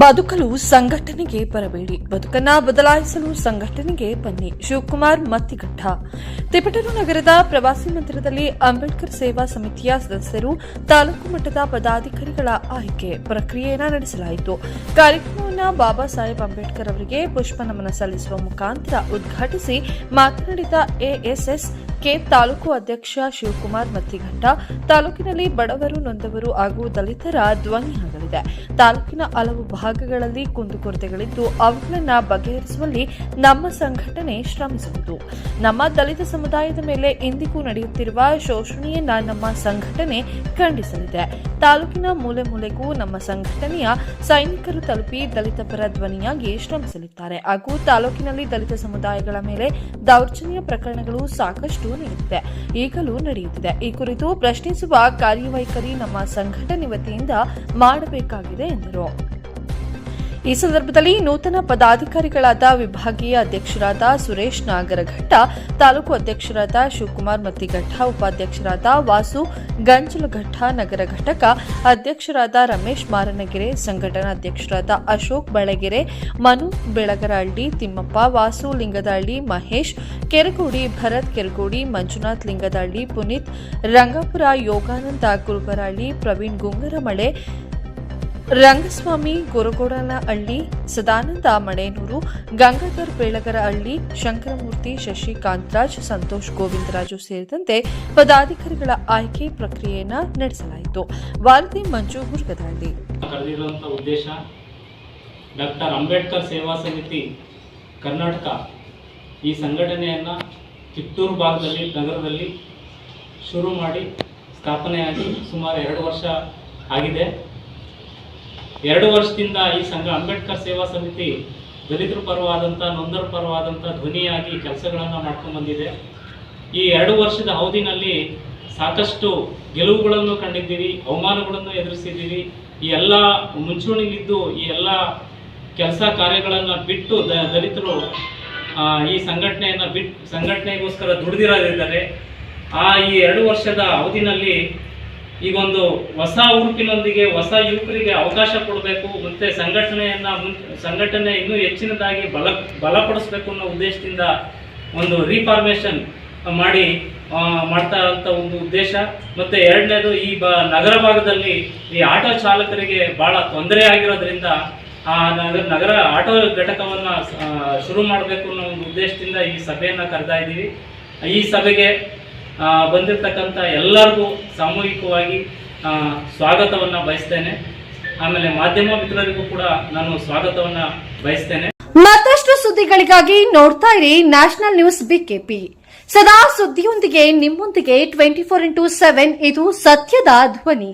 ಬದುಕಲು ಸಂಘಟನೆಗೆ ಬರಬೇಡಿ, ಬದುಕನ್ನ ಬದಲಾಯಿಸಲು ಸಂಘಟನೆಗೆ ಬನ್ನಿ. ಶಿವಕುಮಾರ್ ಮತ್ತಿಘಟ್ಟ. ತಿಪಟೂರು ನಗರದ ಪ್ರವಾಸಿ ಮಂದಿರದಲ್ಲಿ ಅಂಬೇಡ್ಕರ್ ಸೇವಾ ಸಮಿತಿಯ ಸದಸ್ಯರು ತಾಲೂಕು ಮಟ್ಟದ ಪದಾಧಿಕಾರಿಗಳ ಆಯ್ಕೆ ಪ್ರಕ್ರಿಯೆಯನ್ನು ನಡೆಸಲಾಯಿತು. ಕಾರ್ಯಕ್ರಮವನ್ನು ಬಾಬಾ ಸಾಹೇಬ್ ಅಂಬೇಡ್ಕರ್ ಅವರಿಗೆ ಪುಷ್ಪ ನಮನ ಸಲ್ಲಿಸುವ ಮುಖಾಂತರ ಉದ್ಘಾಟಿಸಿ ಮಾತನಾಡಿದ ಎಎಸ್ಎಸ್ ಕೆ ತಾಲೂಕು ಅಧ್ಯಕ್ಷ ಶಿವಕುಮಾರ್ ಮತ್ತಿಘಟ್ಟ, ತಾಲೂಕಿನಲ್ಲಿ ಬಡವರು, ನೊಂದವರು ಹಾಗೂ ದಲಿತರ ಧ್ವನಿಯಾಗಲಿದೆ. ತಾಲೂಕಿನ ಹಲವು ಭಾಗಗಳಲ್ಲಿ ಕುಂದುಕೊರತೆಗಳಿದ್ದು ಅವುಗಳನ್ನು ಬಗೆಹರಿಸುವಲ್ಲಿ ನಮ್ಮ ಸಂಘಟನೆ ಶ್ರಮಿಸುವುದು. ನಮ್ಮ ದಲಿತ ಸಮುದಾಯದ ಮೇಲೆ ಇಂದಿಗೂ ನಡೆಯುತ್ತಿರುವ ಶೋಷಣೆಯನ್ನ ನಮ್ಮ ಸಂಘಟನೆ ಖಂಡಿಸಲಿದೆ. ತಾಲೂಕಿನ ಮೂಲೆ ಮೂಲೆಗೂ ನಮ್ಮ ಸಂಘಟನೆಯ ಸೈನಿಕರು ತಲುಪಿ ದಲಿತ ಪರ ಧ್ವನಿಯಾಗಿ ಶ್ರಮಿಸಲಿದ್ದಾರೆ ಹಾಗೂ ತಾಲೂಕಿನಲ್ಲಿ ದಲಿತ ಸಮುದಾಯಗಳ ಮೇಲೆ ದೌರ್ಜನ್ಯ ಪ್ರಕರಣಗಳು ಸಾಕಷ್ಟು ನಡೆಯುತ್ತಿದೆ, ಈಗಲೂ ನಡೆಯುತ್ತಿದೆ. ಈ ಕುರಿತು ಪ್ರಶ್ನಿಸುವ ಕಾರ್ಯವೈಖರಿ ನಮ್ಮ ಸಂಘಟನೆ ವತಿಯಿಂದ ಮಾಡಬೇಕಾಗಿದೆ ಎಂದರು. ಈ ಸಂದರ್ಭದಲ್ಲಿ ನೂತನ ಪದಾಧಿಕಾರಿಗಳಾದ ವಿಭಾಗೀಯ ಅಧ್ಯಕ್ಷರಾದ ಸುರೇಶ್ ನಾಗರಘಟ್ಟ, ತಾಲೂಕು ಅಧ್ಯಕ್ಷರಾದ ಶಿವಕುಮಾರ್ ಮತ್ತಿಘಟ್ಟ, ಉಪಾಧ್ಯಕ್ಷರಾದ ವಾಸು ಗಂಜಲಘಟ್ಟ, ನಗರ ಘಟಕ ಅಧ್ಯಕ್ಷರಾದ ರಮೇಶ್ ಮಾರನಗೆರೆ, ಸಂಘಟನಾ ಅಧ್ಯಕ್ಷರಾದ ಅಶೋಕ್ ಬಳೆಗೆರೆ, ಮನು ಬೆಳಗರಹಳ್ಳಿ, ತಿಮ್ಮಪ್ಪ, ವಾಸು ಲಿಂಗದಹಳ್ಳಿ, ಮಹೇಶ್ ಕೆರಗೋಡಿ, ಭರತ್ ಕೆರಗೋಡಿ, ಮಂಜುನಾಥ್ ಲಿಂಗದಹಳ್ಳಿ, ಪುನೀತ್ ರಂಗಾಪುರ, ಯೋಗಾನಂದ ಗುರುಬರಹಳ್ಳಿ, ಪ್ರವೀಣ್ ಗುಂಗರಮಳೆ, ರಂಗಸ್ವಾಮಿ ಗೊರಗೋಡನಹಳ್ಳಿ, ಸದಾನಂದ ಮಡೇನೂರು, ಗಂಗಾಧರ್ ಬೇಳಗರಹಳ್ಳಿ, ಶಂಕರಮೂರ್ತಿ, ಶಶಿಕಾಂತರಾಜ್, ಸಂತೋಷ್ ಗೋವಿಂದರಾಜು ಸೇರಿದಂತೆ ಪದಾಧಿಕಾರಿಗಳ ಆಯ್ಕೆ ಪ್ರಕ್ರಿಯೆಯನ್ನು ನಡೆಸಲಾಯಿತು. ವಾರದಿ ಮಂಜು ಹುರ್ಗದಹಳ್ಳಿ. ಕರೆದಿರುವಂತಹ ಉದ್ದೇಶ ಡಾಕ್ಟರ್ ಅಂಬೇಡ್ಕರ್ ಸೇವಾ ಸಮಿತಿ ಕರ್ನಾಟಕ ಈ ಸಂಘಟನೆಯನ್ನು ಕಿತ್ತೂರು ಭಾಗದಲ್ಲಿ ನಗರದಲ್ಲಿ ಶುರು ಮಾಡಿ ಸ್ಥಾಪನೆಯಾಗಿ ಸುಮಾರು 2 ವರ್ಷ ಆಗಿದೆ. 2 ವರ್ಷದಿಂದ ಈ ಸಂಘ ಅಂಬೇಡ್ಕರ್ ಸೇವಾ ಸಮಿತಿ ದಲಿತರ ಪರವಾದಂಥ, ನೊಂದರ ಪರವಾದಂಥ ಧ್ವನಿಯಾಗಿ ಕೆಲಸಗಳನ್ನು ಮಾಡ್ಕೊಂಡು ಬಂದಿದೆ. ಈ 2 ವರ್ಷದ ಅವಧಿನಲ್ಲಿ ಸಾಕಷ್ಟು ಗೆಲುವುಗಳನ್ನು ಕಂಡಿದ್ದೀವಿ, ಅವಮಾನಗಳನ್ನು ಎದುರಿಸಿದ್ದೀವಿ. ಈ ಎಲ್ಲ ಮುಂಚೂಣಿಲಿದ್ದು ಈ ಎಲ್ಲ ಕೆಲಸ ಕಾರ್ಯಗಳನ್ನು ಬಿಟ್ಟು ದಲಿತರು ಈ ಸಂಘಟನೆಗೋಸ್ಕರ ದುಡಿದಿರೋದಿದ್ದಾರೆ. ಈ 2 ವರ್ಷದ ಅವಧಿನಲ್ಲಿ ಈಗೊಂದು ಹೊಸ ಉರುಪಿನೊಂದಿಗೆ ಹೊಸ ಯುವಕರಿಗೆ ಅವಕಾಶ ಕೊಡಬೇಕು, ಮತ್ತು ಸಂಘಟನೆ ಇನ್ನೂ ಹೆಚ್ಚಿನದಾಗಿ ಬಲಪಡಿಸಬೇಕು ಅನ್ನೋ ಉದ್ದೇಶದಿಂದ ಒಂದು ರೀಫಾರ್ಮೇಷನ್ ಮಾಡ್ತಾ ಇರೋಂಥ ಒಂದು ಉದ್ದೇಶ. ಮತ್ತು ಎರಡನೇದು, ಈ ನಗರ ಭಾಗದಲ್ಲಿ ಈ ಆಟೋ ಚಾಲಕರಿಗೆ ಭಾಳ ತೊಂದರೆ ಆಗಿರೋದ್ರಿಂದ ಆ ನಗರ ಆಟೋ ಘಟಕವನ್ನು ಶುರು ಮಾಡಬೇಕು ಅನ್ನೋ ಒಂದು ಉದ್ದೇಶದಿಂದ ಈ ಸಭೆಯನ್ನು ಕರೆದಾ ಇದ್ದೀವಿ. ಈ ಸಭೆಗೆ ಬಂದಿರತಕ್ಕಂಥ ಎಲ್ಲರಿಗೂ ಸಾಮೂಹಿಕವಾಗಿ ಸ್ವಾಗತವನ್ನು ಬಯಸ್ತೇನೆ. ಆಮೇಲೆ ಮಾಧ್ಯಮ ಮಿತ್ರರಿಗೂ ಕೂಡ ನಾನು ಸ್ವಾಗತವನ್ನು ಬಯಸ್ತೇನೆ. ಮತ್ತಷ್ಟು ಸುದ್ದಿಗಳಿಗಾಗಿ ನೋಡ್ತಾ ಇರಿ ನ್ಯಾಷನಲ್ ನ್ಯೂಸ್ ಬಿಕೆಪಿ. ಸದಾ ಸುದ್ದಿಯೊಂದಿಗೆ ನಿಮ್ಮೊಂದಿಗೆ 24x7. ಇದು ಸತ್ಯದ ಧ್ವನಿ.